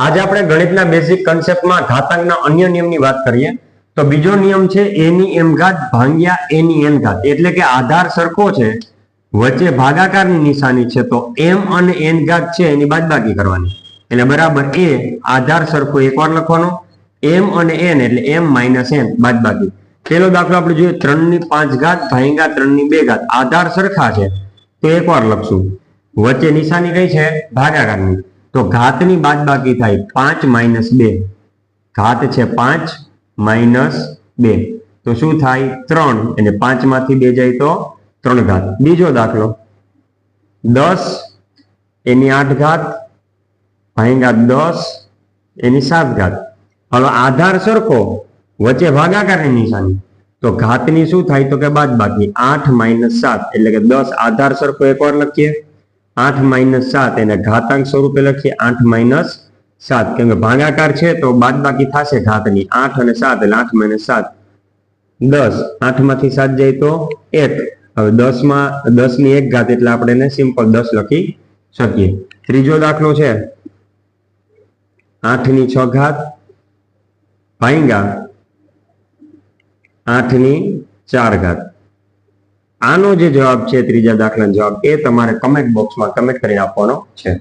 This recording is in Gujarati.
આજે આપણે ગણિતના બેઝિક કન્સેપ્ટમાં ઘાતાંકના અન્ય નિયમની વાત કરીએ તો બીજો નિયમ છે a ની m ઘાત ભાગ્યા a ની n ઘાત, એટલે કે આધાર સરખો છે, વચ્ચે ભાગાકારની નિશાની છે, તો m અને n ઘાત છે એની બાદબાકી કરવાની, એટલે બરાબર a આધાર સરખો એકવાર લખવાનો, m અને n એટલે m માઇનસ n બાદબાકી. પેલો દાખલો આપણે જોઈએ 3 ની 5 ઘાત ભાગ્યા 3 ની 2 ઘાત, આધાર સરખા છે તો એકવાર લખશું, વચ્ચે નિશાની કઈ છે ભાગાકારની, તો ઘાતની બાદબાકી થાય 5 માઇનસ 2, ઘાત છે 5 માઇનસ 2 તો શું થાય 3, અને 5 માંથી 2 જાય તો 3 ઘાત. બીજો દાખલો 10 એની 8 ઘાત ભાગ્યા 10 એની 7 ઘાત. હવે આધાર સરખો વચ્ચે ભાગાકારની નિશાની, તો ઘાતની શું થાય તો કે બાદબાકી 8 માઇનસ 7, એટલે કે 10 આધાર સરખો એકવાર લખીએ, 8 માઇનસ 7 એને ઘાતાંક સ્વરૂપે લખીએ 8 માઇનસ 7, કેમ કે ભાગાકાર છે તો બાદબાકી થશે ઘાતની, 8 અને 7 એટલે 8 માઇનસ 7, 10, 8 માંથી 7 જાય તો 1. હવે 10 માં 10 ની 1 ઘાત એટલે આપણે એને સિમ્પલ 10 લખી શકીએ. ત્રીજો દાખલો છે 8 ની 6 ઘાત ભાગ્યા 8 ની 4 ઘાત. આનો જે જવાબ છે ત્રીજા દાખલાનો જવાબ એ તમારે કમેન્ટ બોક્સમાં કમેન્ટ કરીને આપવાનો છે.